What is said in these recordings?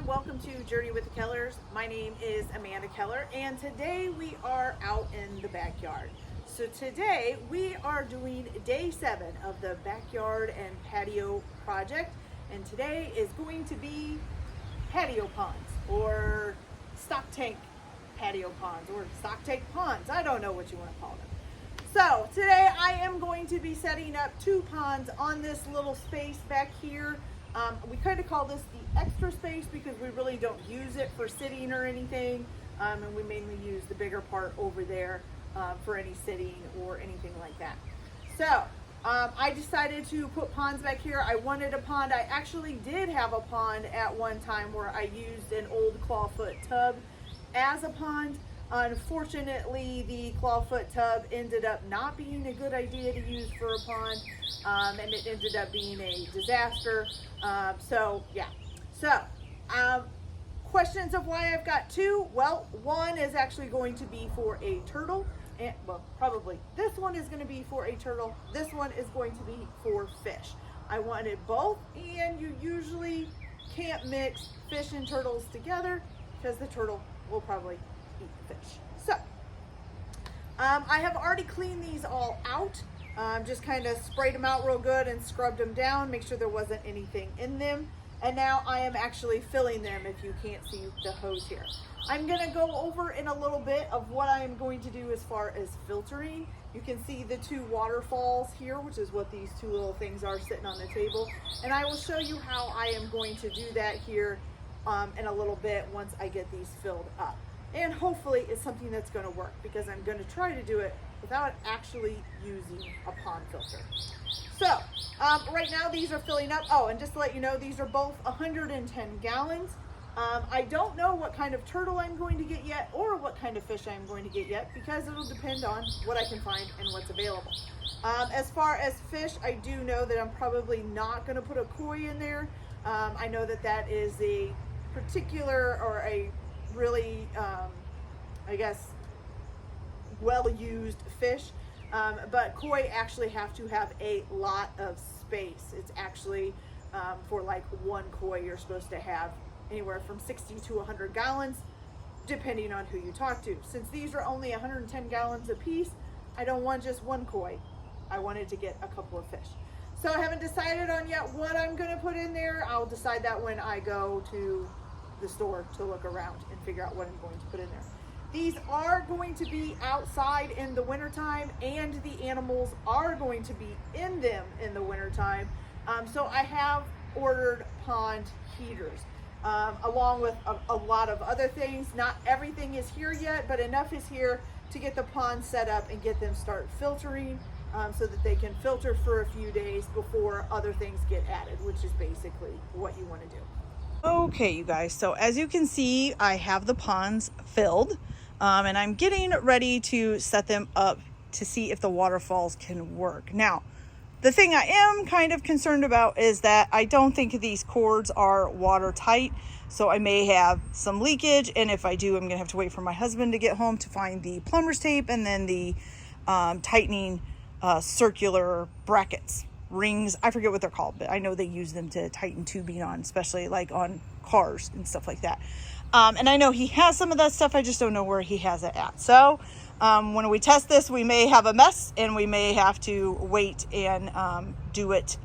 everyone, welcome to Journey with the Kellers. My name is Amanda Keller and today we are out in the backyard. So today we are doing day 7 of the backyard and patio project, and today is going to be patio ponds or stock tank patio ponds or stock tank ponds. I don't know what you want to call them. So today I am going to be setting up 2 ponds on this little space back here. We kind of call this the extra space because we really don't use it for sitting or anything, and we mainly use the bigger part over there for any sitting or anything like that. So I decided to put ponds back here. I wanted a pond. I actually did have a pond at one time where I used an old clawfoot tub as a pond. Unfortunately, the clawfoot tub ended up not being a good idea to use for a pond, and it ended up being a disaster. Questions of why I've got 2. Well, one is actually going to be for a turtle, and well, probably this one is going to be for a turtle. This one is going to be for fish. I wanted both, and you usually can't mix fish and turtles together because the turtle will probably eat the fish. So I have already cleaned these all out. Just kind of sprayed them out real good and scrubbed them down, make sure there wasn't anything in them. And now I am actually filling them, if you can't see the hose here. I'm going to go over in a little bit of what I am going to do as far as filtering. You can see the 2 waterfalls here, which is what these 2 little things are sitting on the table. And I will show you how I am going to do that here in a little bit once I get these filled up. And hopefully it's something that's going to work, because I'm going to try to do it without actually using a pond filter. So right now these are filling up. Oh, and just to let you know, these are both 110 gallons. I don't know what kind of turtle I'm going to get yet, or what kind of fish I'm going to get yet, because it'll depend on what I can find and what's available. As far as fish, I do know that I'm probably not going to put a koi in there. I know that that is a particular, or a really, I guess, well-used fish, but koi actually have to have a lot of space. It's actually, for like one koi, you're supposed to have anywhere from 60 to 100 gallons, depending on who you talk to. Since these are only 110 gallons a piece, I don't want just one koi. I wanted to get a couple of fish. So I haven't decided on yet what I'm going to put in there. I'll decide that when I go to the store to look around and figure out what I'm going to put in there. These are going to be outside in the wintertime, and the animals are going to be in them in the wintertime. So I have ordered pond heaters, along with a lot of other things. Not everything is here yet, but enough is here to get the pond set up and get them start filtering, so that they can filter for a few days before other things get added, which is basically what you want to do. Okay, you guys, so as you can see, I have the ponds filled, and I'm getting ready to set them up to see if the waterfalls can work. Now, the thing I am kind of concerned about is that I don't think these cords are watertight, so I may have some leakage, and if I do, I'm gonna have to wait for my husband to get home to find the plumber's tape and then the tightening circular brackets. Rings, I forget what they're called, but I know they use them to tighten tubing on, especially like on cars and stuff like that. And I know he has some of that stuff, I just don't know where he has it at. So when we test this, we may have a mess, and we may have to wait and do it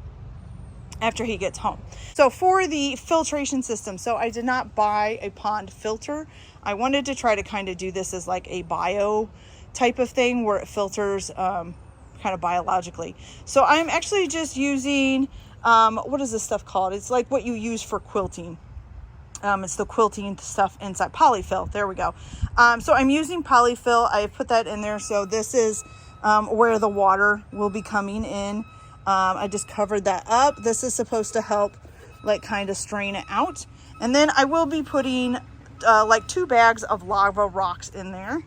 after he gets home. So for the filtration system, so I did not buy a pond filter. I wanted to try to kind of do this as like a bio type of thing where it filters kind of biologically. So I'm actually just using, what is this stuff called? It's like what you use for quilting. It's the quilting stuff inside, polyfill. There we go. So I'm using polyfill. I put that in there. So this is where the water will be coming in. I just covered that up. This is supposed to help like kind of strain it out. And then I will be putting like 2 bags of lava rocks in there.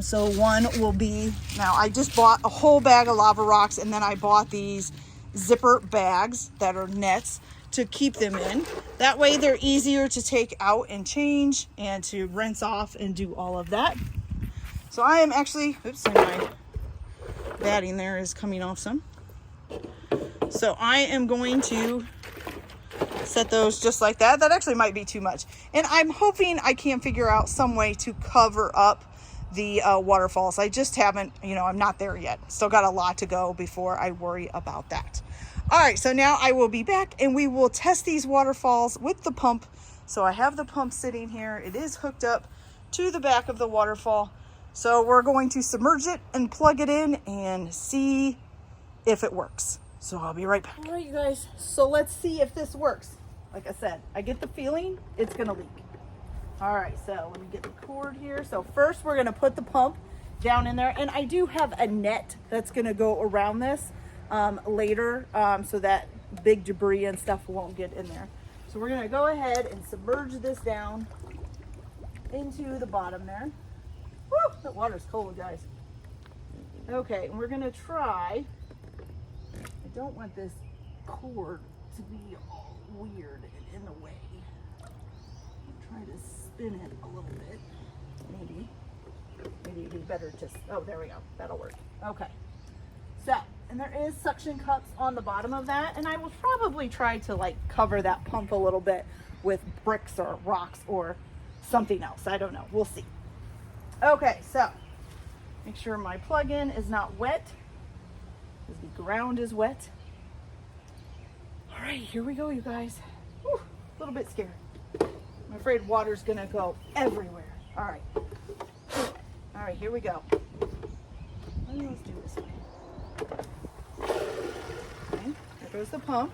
So one will be, now I just bought a whole bag of lava rocks, and then I bought these zipper bags that are nets to keep them in. That way they're easier to take out and change and to rinse off and do all of that. So I am actually, oops, and my batting there is coming off some. So I am going to Set those just like that. That actually might be too much. And I'm hoping I can figure out some way to cover up the waterfalls. I just haven't, I'm not there yet. Still got a lot to go before I worry about that. All right, so now I will be back and we will test these waterfalls with the pump. So I have the pump sitting here. It is hooked up to the back of the waterfall. So we're going to submerge it and plug it in and see if it works. So I'll be right back. All right, you guys. So let's see if this works. Like I said, I get the feeling it's gonna leak. All right, so let me get the cord here. So first we're gonna put the pump down in there. And I do have a net that's gonna go around this later so that big debris and stuff won't get in there. So we're gonna go ahead and submerge this down into the bottom there. Woo, that water's cold, guys. Okay, and we're gonna try, I don't want this cord to be all weird and in the way. I'll try to spin it a little bit. Maybe it'd be better just, oh, there we go. That'll work. Okay. So, and there is suction cups on the bottom of that. And I will probably try to like cover that pump a little bit with bricks or rocks or something else. I don't know. We'll see. Okay, so make sure my plug-in is not wet because the ground is wet. All right, here we go, you guys. Whew, a little bit scared. I'm afraid water's gonna go everywhere. All right. All right, here we go. Let's do this way. Okay, there goes the pump.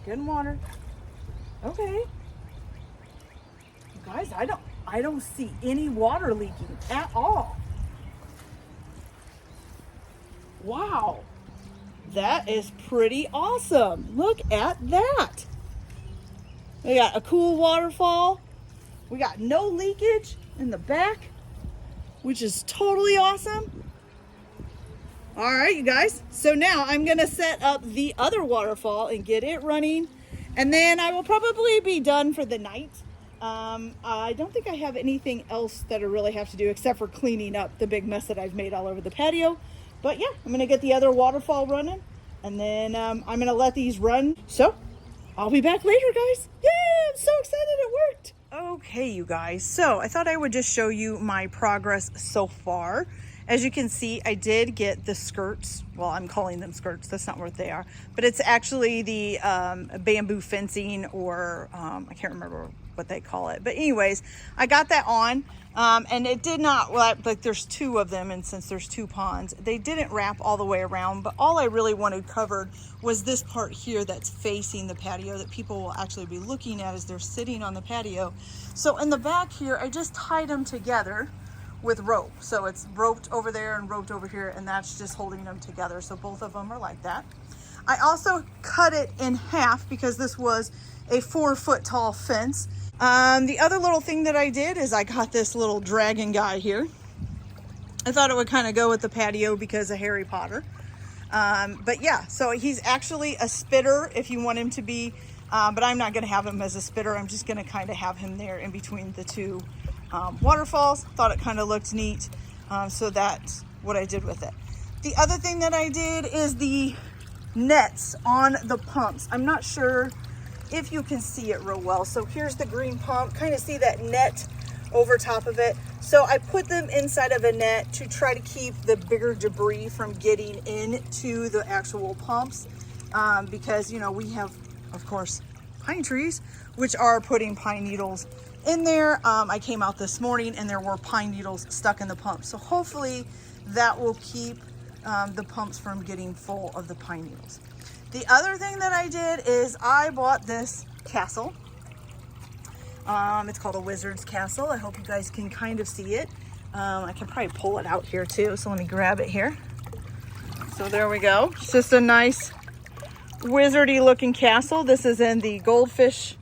Good water. Okay. You guys, I don't see any water leaking at all. Wow. That is pretty awesome. Look at that. We got a cool waterfall. We got no leakage in the back, which is totally awesome. All right, you guys. So now I'm gonna set up the other waterfall and get it running. And then I will probably be done for the night. I don't think I have anything else that I really have to do except for cleaning up the big mess that I've made all over the patio. But yeah, I'm gonna get the other waterfall running and then I'm gonna let these run. So I'll be back later, guys. Yay, I'm so excited it worked. Okay, you guys, so I thought I would just show you my progress so far. As you can see, I did get the skirts. Well, I'm calling them skirts. That's not what they are. But it's actually the bamboo fencing or I can't remember what they call it. But anyways, I got that on and it did not, like there's two of them. And since there's two ponds, they didn't wrap all the way around. But all I really wanted covered was this part here that's facing the patio that people will actually be looking at as they're sitting on the patio. So in the back here, I just tied them together with rope. So it's roped over there and roped over here, and that's just holding them together. So both of them are like that. I also cut it in half because this was a 4-foot tall fence. The other little thing that I did is I got this little dragon guy here. I thought it would kind of go with the patio because of Harry Potter. But yeah, so he's actually a spitter if you want him to be, but I'm not gonna have him as a spitter. I'm just gonna kind of have him there in between the two waterfalls. Thought it kind of looked neat, so that's what I did with it. The other thing that I did is the nets on the pumps. I'm not sure if you can see it real well. So here's the green pump, kind of see that net over top of it. So I put them inside of a net to try to keep the bigger debris from getting into the actual pumps, because we have, of course, pine trees, which are putting pine needles in there. I came out this morning and there were pine needles stuck in the pump. So hopefully that will keep the pumps from getting full of the pine needles. The other thing that I did is I bought this castle. It's called a wizard's castle. I hope you guys can kind of see it. I can probably pull it out here too. So let me grab it here. So there we go. It's just a nice wizardy looking castle. This is in the goldfish,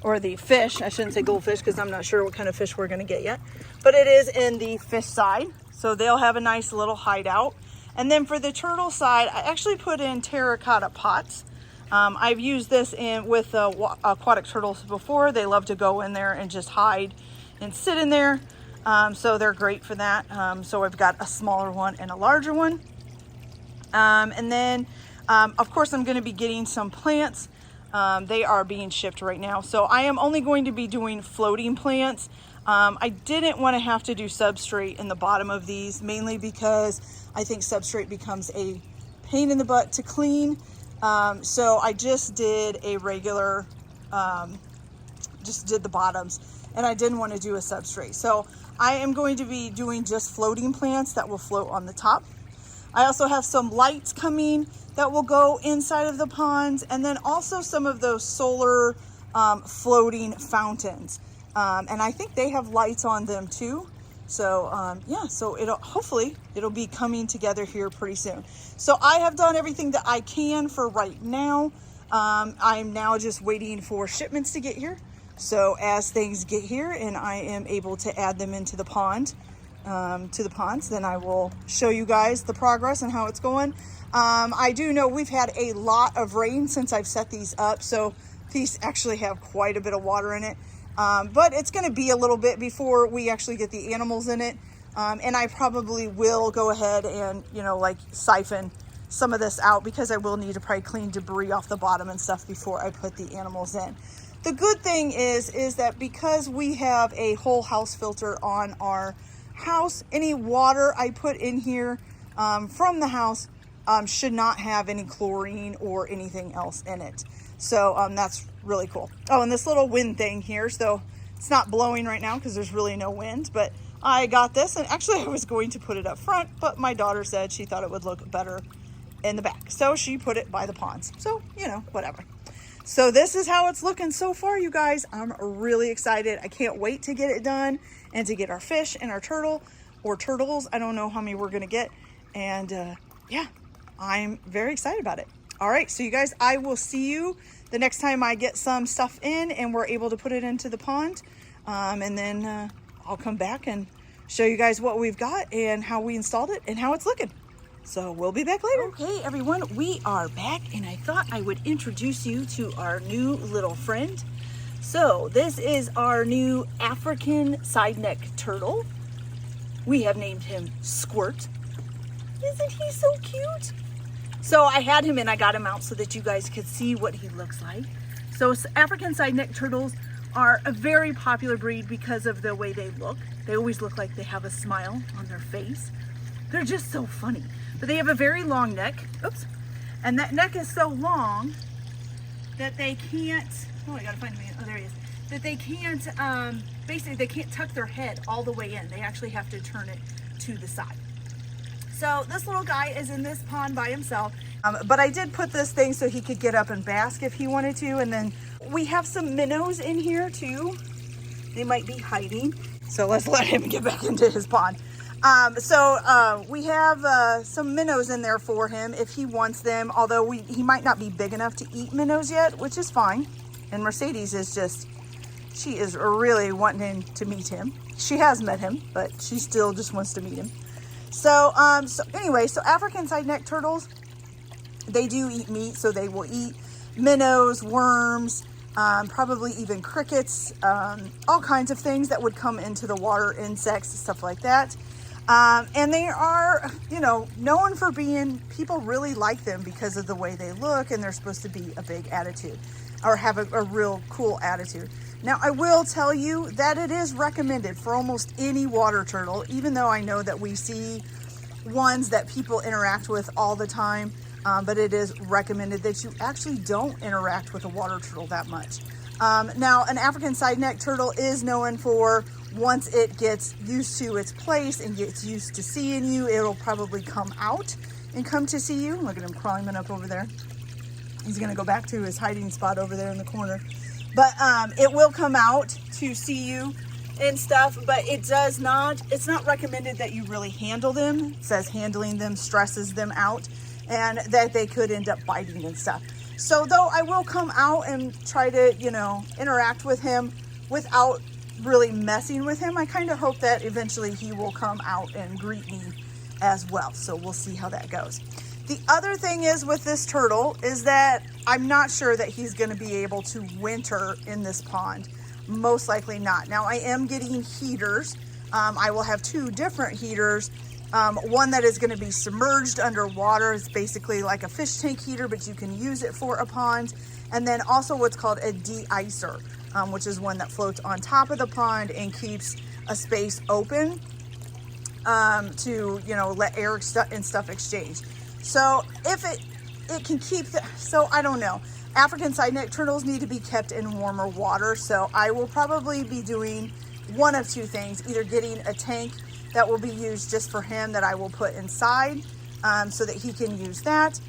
or the fish. I shouldn't say goldfish because I'm not sure what kind of fish we're going to get yet. But it is in the fish side. So they'll have a nice little hideout. And then for the turtle side, I actually put in terracotta pots. I've used this with aquatic turtles before. They love to go in there and just hide and sit in there. So they're great for that. So I've got a smaller one and a larger one. And then, of course, I'm going to be getting some plants They are being shipped right now. So I am only going to be doing floating plants. I didn't want to have to do substrate in the bottom of these, mainly because I think substrate becomes a pain in the butt to clean. So I just did a regular, just did the bottoms, and I didn't want to do a substrate. So I am going to be doing just floating plants that will float on the top. I also have some lights coming that will go inside of the ponds, and then also some of those solar floating fountains. And I think they have lights on them too. So yeah, so hopefully it'll be coming together here pretty soon. So I have done everything that I can for right now. I'm now just waiting for shipments to get here. So as things get here and I am able to add them into the pond, to the ponds, then I will show you guys the progress and how it's going. I do know we've had a lot of rain since I've set these up, so these actually have quite a bit of water in it. But it's going to be a little bit before we actually get the animals in it. And I probably will go ahead and, you know, like siphon some of this out, because I will need to probably clean debris off the bottom and stuff before I put the animals in. The good thing is that because we have a whole house filter on our house, any water I put in here from the house should not have any chlorine or anything else in it. So that's really cool. Oh, and this little wind thing here, so it's not blowing right now because there's really no wind, but I got this, and actually I was going to put it up front, but my daughter said she thought it would look better in the back, so she put it by the ponds. So, you know, whatever. So this is how it's looking so far, you guys. I'm really excited. I can't wait to get it done and to get our fish and our turtle, or turtles. I don't know how many we're gonna get. And yeah, I'm very excited about it. All right, so you guys, I will see you the next time I get some stuff in and we're able to put it into the pond. And then I'll come back and show you guys what we've got and how we installed it and how it's looking. So we'll be back later. Okay, everyone, we are back, and I thought I would introduce you to our new little friend. So this is our new African side neck turtle. We have named him Squirt. Isn't he so cute? So I had him and I got him out so that you guys could see what he looks like. So African side neck turtles are a very popular breed because of the way they look. They always look like they have a smile on their face. They're just so funny. But they have a very long neck. Oops. And that neck is so long that they can't, oh, I gotta find him. Oh, there he is. That they can't, basically they can't tuck their head all the way in. They actually have to turn it to the side. So this little guy is in this pond by himself. But I did put this thing so he could get up and bask if he wanted to. And then we have some minnows in here too. They might be hiding. So let's let him get back into his pond. We have some minnows in there for him if he wants them, although he might not be big enough to eat minnows yet, which is fine. And Mercedes is just, she is really wanting to meet him. She has met him, but she still just wants to meet him. So anyway, African side neck turtles, they do eat meat, so they will eat minnows, worms, probably even crickets, all kinds of things that would come into the water, insects, stuff like that. And they are, you know, known for being, people really like them because of the way they look, and they're supposed to be a big attitude, or have a real cool attitude. Now, I will tell you that it is recommended for almost any water turtle, even though I know that we see ones that people interact with all the time, but it is recommended that you actually don't interact with a water turtle that much. Now, an African side neck turtle is known for, once it gets used to its place and gets used to seeing you, it'll probably come out and come to see you. Look at him climbing up over there. He's gonna go back to his hiding spot over there in the corner. But it will come out to see you and stuff, but it's not recommended that you really handle them. It says handling them stresses them out, and that they could end up biting and stuff. So though I will come out and try to, you know, interact with him without really messing with him, I kind of hope that eventually he will come out and greet me as well. So we'll see how that goes. The other thing is with this turtle is that I'm not sure that he's going to be able to winter in this pond. Most likely not. Now, I am getting heaters. I will have two different heaters. One that is going to be submerged underwater. It's basically like a fish tank heater, but you can use it for a pond. And then also what's called a de-icer, which is one that floats on top of the pond and keeps a space open to, you know, let air and stuff exchange. So if it can keep so I don't know. African side neck turtles need to be kept in warmer water. So I will probably be doing one of two things, either getting a tank that will be used just for him that I will put inside so that he can use that.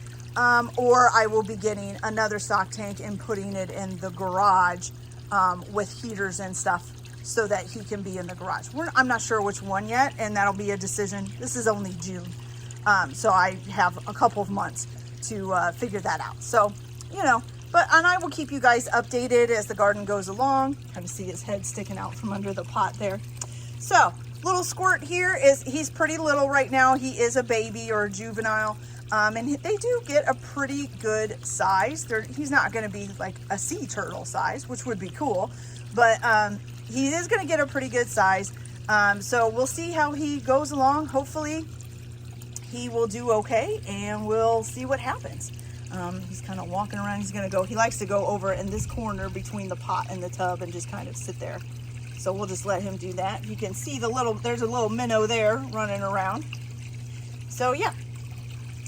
Or I will be getting another stock tank and putting it in the garage with heaters and stuff so that he can be in the garage. I'm not sure which one yet, and that'll be a decision. This is only June, so I have a couple of months to figure that out. So, you know, and I will keep you guys updated as the garden goes along. Kind of see his head sticking out from under the pot there. So, little Squirt here he's pretty little right now. He is a baby or a juvenile. And they do get a pretty good size. He's not going to be like a sea turtle size, which would be cool, but he is going to get a pretty good size. So we'll see how he goes along. Hopefully he will do okay, and we'll see what happens. He's kind of walking around. He likes to go over in this corner between the pot and the tub and just kind of sit there. So we'll just let him do that. You can see there's a little minnow there running around. So yeah.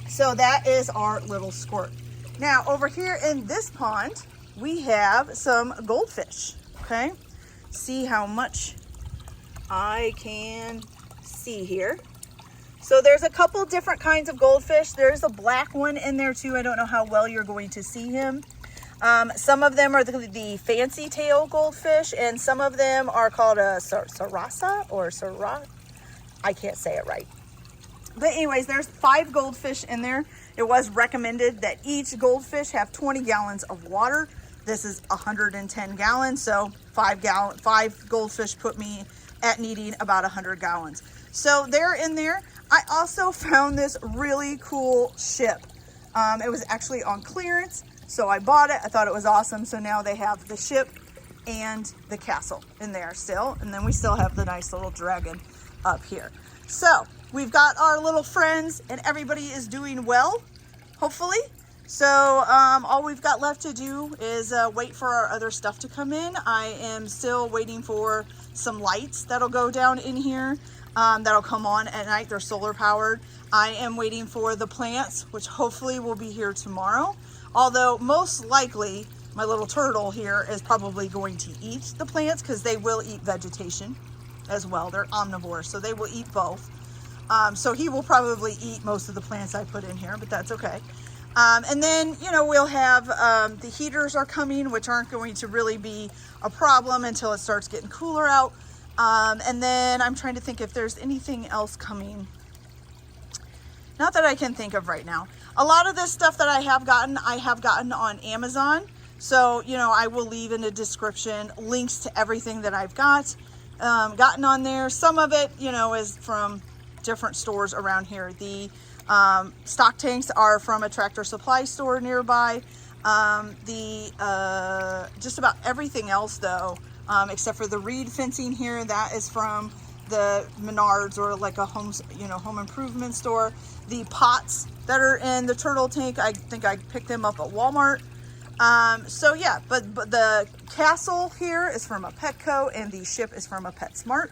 So that is our little Squirt. Now over here in this pond, we have some goldfish, okay? See how much I can see here. So there's a couple different kinds of goldfish. There's a black one in there too. I don't know how well you're going to see him. Some of them are the fancy tail goldfish, and some of them are called a sarasa or sarah. I can't say it right. But anyways, there's 5 goldfish in there. It was recommended that each goldfish have 20 gallons of water. This is 110 gallons, so 5 goldfish put me at needing about 100 gallons. So they're in there. I also found this really cool ship. It was actually on clearance, so I bought it. I thought it was awesome. So now they have the ship and the castle in there still. And then we still have the nice little dragon up here. So we've got our little friends, and everybody is doing well, hopefully. So all we've got left to do is wait for our other stuff to come in. I am still waiting for some lights that'll go down in here that'll come on at night. They're solar powered. I am waiting for the plants, which hopefully will be here tomorrow. Although most likely my little turtle here is probably going to eat the plants because they will eat vegetation as well. They're omnivores, so they will eat both. So he will probably eat most of the plants I put in here, but that's okay. And then, you know, we'll have the heaters are coming, which aren't going to really be a problem until it starts getting cooler out. And then I'm trying to think if there's anything else coming. Not that I can think of right now. A lot of this stuff that I have gotten on Amazon. So, you know, I will leave in the description links to everything that I've gotten on there. Some of it, you know, is from different stores around here. The stock tanks are from a Tractor Supply store nearby. Just about everything else though, except for the reed fencing here, that is from the Menards or like a home improvement store. The pots that are in the turtle tank, I think I picked them up at Walmart. So yeah, but the castle here is from a Petco and the ship is from a PetSmart.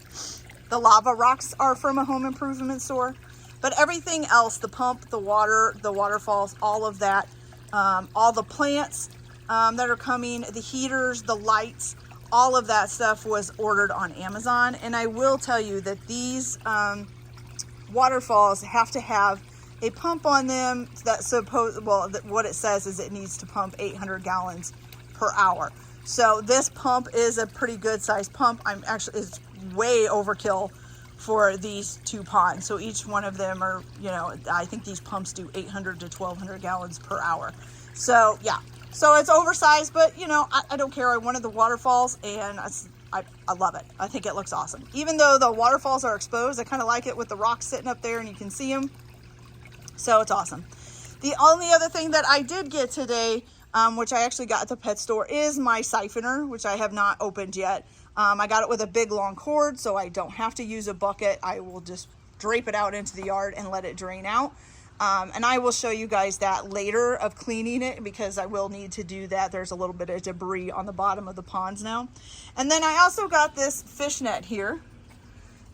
The lava rocks are from a home improvement store, but everything else, the pump, the water, the waterfalls, all of that, all the plants that are coming, the heaters, the lights, all of that stuff was ordered on Amazon. And I will tell you that these waterfalls have to have a pump on them what it says is it needs to pump 800 gallons per hour. So this pump is a pretty good sized pump. It's way overkill for these 2 ponds. So each one of them are, you know, I think these pumps do 800 to 1200 gallons per hour. So yeah, so it's oversized, but you know, I don't care. I wanted the waterfalls and I love it. I think it looks awesome. Even though the waterfalls are exposed, I kind of like it with the rocks sitting up there and you can see them. So it's awesome. The only other thing that I did get today, which I actually got at the pet store, is my siphoner, which I have not opened yet. I got it with a big long cord, so I don't have to use a bucket. I will just drape it out into the yard and let it drain out. And I will show you guys that later of cleaning it, because I will need to do that. There's a little bit of debris on the bottom of the ponds now. And then I also got this fish net here.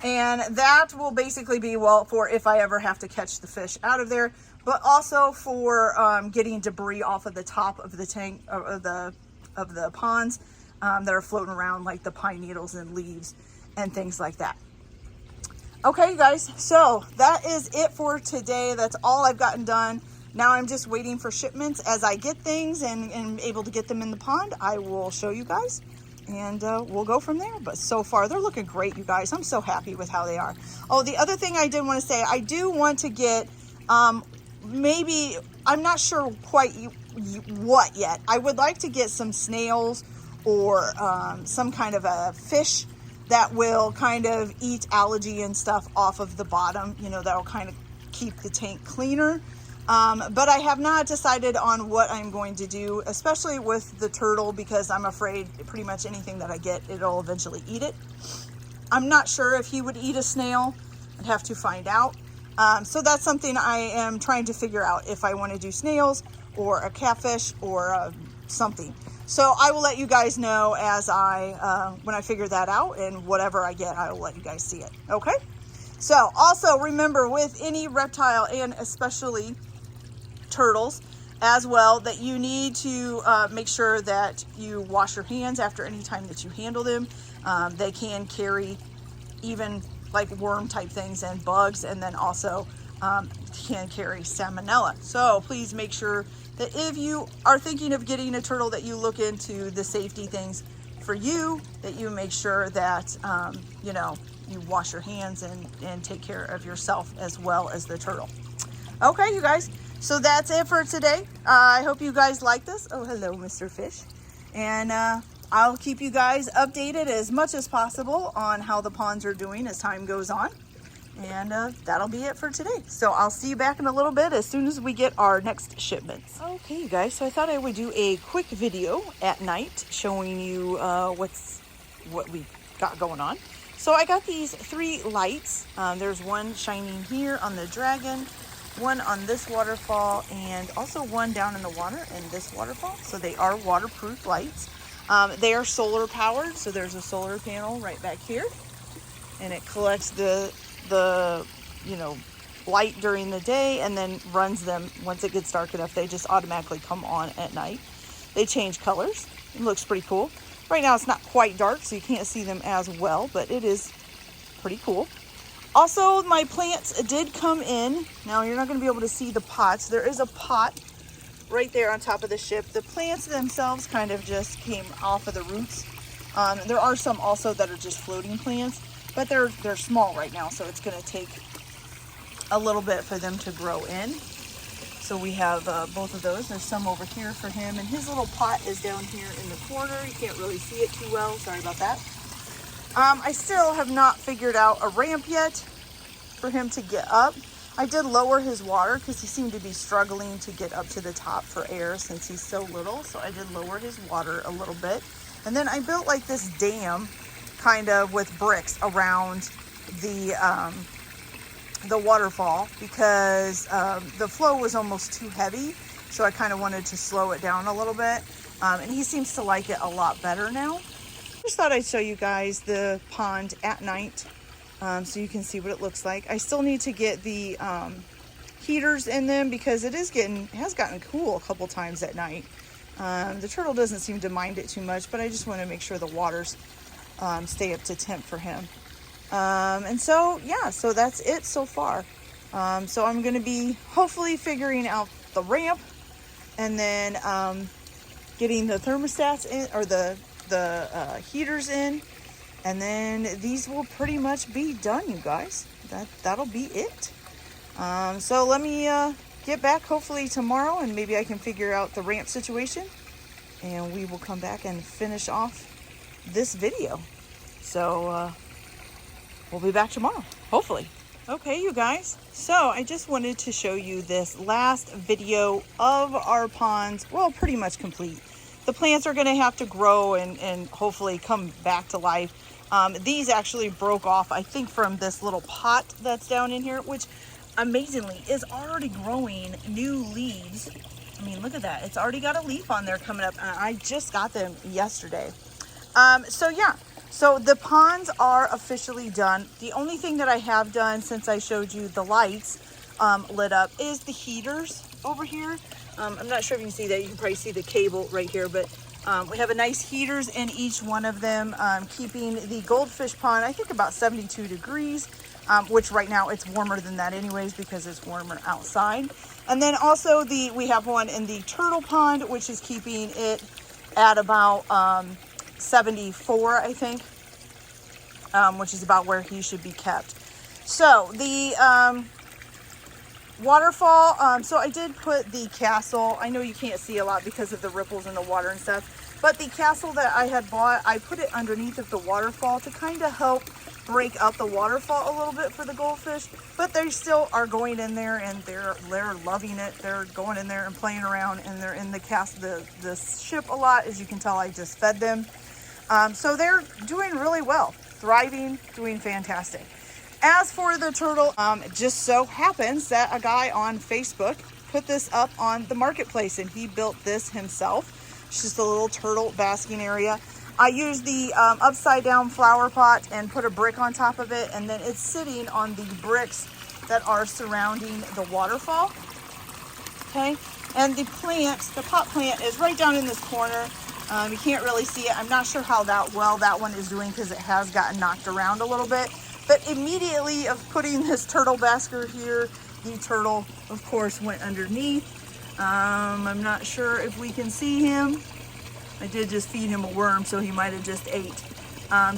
And that will basically be, well, for if I ever have to catch the fish out of there, but also for getting debris off of the top of the tank, of the ponds that are floating around, like the pine needles and leaves and things like that. Okay, you guys, so that is it for today. That's all I've gotten done. Now I'm just waiting for shipments. As I get things and able to get them in the pond, I will show you guys. And we'll go from there. But so far, they're looking great, you guys. I'm so happy with how they are. Oh, the other thing I did want to say, I do want to get, maybe, I'm not sure quite what yet. I would like to get some snails or some kind of a fish that will kind of eat algae and stuff off of the bottom. You know, that'll kind of keep the tank cleaner. But I have not decided on what I'm going to do, especially with the turtle, because I'm afraid pretty much anything that I get, it'll eventually eat it. I'm not sure if he would eat a snail. I'd have to find out. So that's something I am trying to figure out, if I want to do snails or a catfish or something. So I will let you guys know as when I figure that out, and whatever I get, I will let you guys see it. Okay? So also remember, with any reptile, and especially turtles as well, that you need to make sure that you wash your hands after any time that you handle them. They can carry even like worm type things and bugs, and then also can carry salmonella. So please make sure that if you are thinking of getting a turtle, that you look into the safety things for you, that you make sure that you know, you wash your hands and take care of yourself as well as the turtle. Okay, you guys, so that's it for today. I hope you guys like this. Oh, hello, Mr. Fish. And I'll keep you guys updated as much as possible on how the ponds are doing as time goes on. And that'll be it for today. So I'll see you back in a little bit as soon as we get our next shipments. Okay, you guys, so I thought I would do a quick video at night showing you what we got going on. So I got these 3 lights. There's one shining here on the dragon, one on this waterfall, and also one down in the water in this waterfall. So they are waterproof lights. They are solar powered, so there's a solar panel right back here, and it collects the you know, light during the day and then runs them once it gets dark enough. They just automatically come on at night. They change colors. It looks pretty cool. Right now it's not quite dark, so you can't see them as well, but it is pretty cool. Also, my plants did come in. Now you're not going to be able to see the pots. There is a pot right there on top of the ship. The plants themselves kind of just came off of the roots. There are some also that are just floating plants, but they're small right now, so it's going to take a little bit for them to grow in. So we have both of those. There's some over here for him, and his little pot is down here in the corner. You can't really see it too well. Sorry about that. I still have not figured out a ramp yet for him to get up. I did lower his water because he seemed to be struggling to get up to the top for air since he's so little. So I did lower his water a little bit. And then I built like this dam kind of with bricks around the waterfall because the flow was almost too heavy. So I kind of wanted to slow it down a little bit. And he seems to like it a lot better now. Just thought I'd show you guys the pond at night so you can see what it looks like. I still need to get the heaters in them because it has gotten cool a couple times at night. The turtle doesn't seem to mind it too much, but I just want to make sure the waters stay up to temp for him. And so, yeah, so that's it so far. So I'm going to be hopefully figuring out the ramp and then getting the thermostats in, or the heaters in, and then these will pretty much be done, you guys. That'll be it. So let me get back hopefully tomorrow, and maybe I can figure out the ramp situation, and we will come back and finish off this video. So we'll be back tomorrow, hopefully. Okay, you guys, so I just wanted to show you this last video of our ponds. Well, pretty much complete. The plants are going to have to grow and hopefully come back to life. These actually broke off, I think, from this little pot that's down in here, which amazingly is already growing new leaves. I mean, look at that. It's already got a leaf on there coming up, and I just got them yesterday. So yeah, so the ponds are officially done. The only thing that I have done since I showed you the lights lit up is the heaters over here. I'm not sure if you can see that. You can probably see the cable right here, but we have a nice heaters in each one of them, keeping the goldfish pond, I think, about 72 degrees, which right now it's warmer than that anyways because it's warmer outside. And then also we have one in the turtle pond, which is keeping it at about 74, I think, which is about where he should be kept. So the waterfall, so I did put the castle. I know you can't see a lot because of the ripples in the water and stuff, but the castle that I had bought, I put it underneath of the waterfall to kind of help break up the waterfall a little bit for the goldfish, but they still are going in there and they're loving it. They're going in there and playing around, and they're in the ship a lot. As you can tell, I just fed them. So they're doing really well, thriving, doing fantastic. As for the turtle, it just so happens that a guy on Facebook put this up on the marketplace, and he built this himself. It's just a little turtle basking area. I used the upside down flower pot and put a brick on top of it, and then it's sitting on the bricks that are surrounding the waterfall. Okay, and the pot plant is right down in this corner. You can't really see it. I'm not sure how well that one is doing because it has gotten knocked around a little bit. But immediately of putting this turtle basker here, the turtle, of course, went underneath. I'm not sure if we can see him. I did just feed him a worm, so he might have just ate.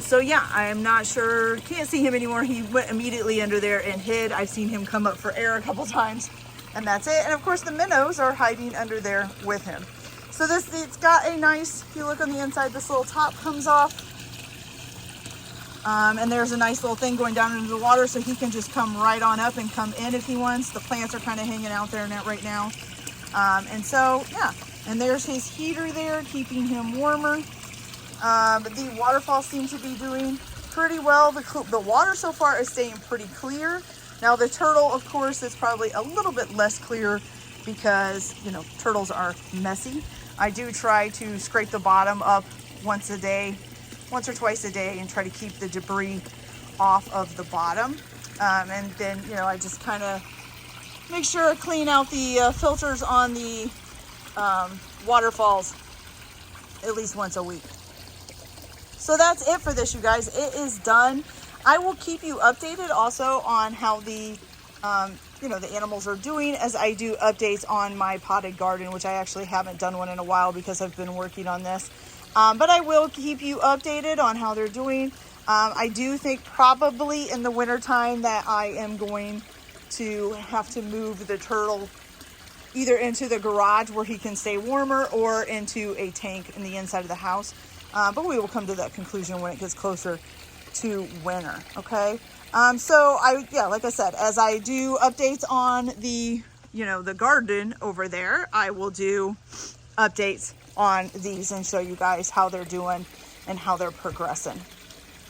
So yeah, I'm not sure. Can't see him anymore. He went immediately under there and hid. I've seen him come up for air a couple times, and that's it. And of course, the minnows are hiding under there with him. So it's got a nice, if you look on the inside, this little top comes off. And there's a nice little thing going down into the water, so he can just come right on up and come in if he wants. The plants are kind of hanging out there right now. And so, yeah. And there's his heater there, keeping him warmer. But the waterfall seems to be doing pretty well. The water so far is staying pretty clear. Now the turtle, of course, is probably a little bit less clear because, you know, turtles are messy. I do try to scrape the bottom up once or twice a day, and try to keep the debris off of the bottom. And then, you know, I just kind of make sure I clean out the filters on the waterfalls at least once a week. So that's it for this, you guys. It is done. I will keep you updated also on how the the animals are doing, as I do updates on my potted garden, which I actually haven't done one in a while because I've been working on this. But I will keep you updated on how they're doing. I do think probably in the wintertime that I am going to have to move the turtle either into the garage where he can stay warmer or into a tank in the inside of the house. But we will come to that conclusion when it gets closer to winter, okay? So like I said, as I do updates on the garden over there, I will do updates on these and show you guys how they're doing and how they're progressing.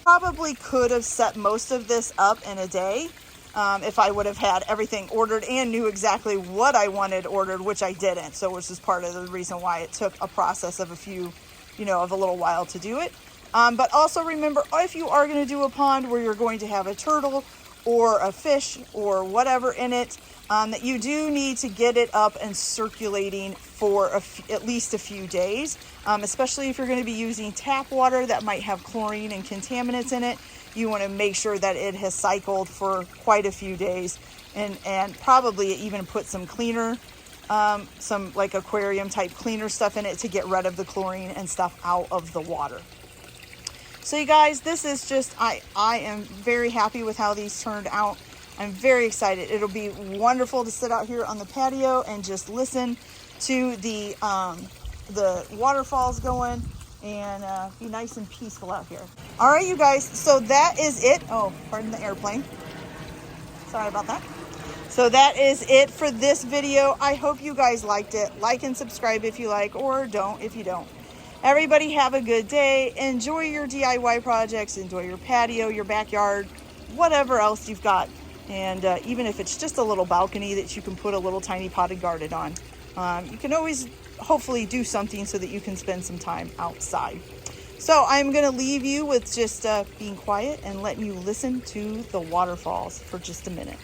Probably could have set most of this up in a day if I would have had everything ordered and knew exactly what I wanted ordered, which I didn't. So which is part of the reason why it took a process of of a little while to do it. But also remember, if you are going to do a pond where you're going to have a turtle or a fish or whatever in it, that you do need to get it up and circulating for at least a few days, especially if you're going to be using tap water that might have chlorine and contaminants in it. You want to make sure that it has cycled for quite a few days, and probably even put some cleaner, some like aquarium type cleaner stuff in it to get rid of the chlorine and stuff out of the water. So you guys, this is just, I am very happy with how these turned out. I'm very excited. It'll be wonderful to sit out here on the patio and just listen to the waterfalls going and be nice and peaceful out here. All right, you guys, so that is it. Oh, pardon the airplane. Sorry about that. So that is it for this video. I hope you guys liked it. Like and subscribe if you like, or don't if you don't. Everybody have a good day. Enjoy your DIY projects. Enjoy your patio, your backyard, whatever else you've got And even if it's just a little balcony that you can put a little tiny potted garden on, you can always hopefully do something so that you can spend some time outside. So I'm going to leave you with just being quiet and letting you listen to the waterfalls for just a minute.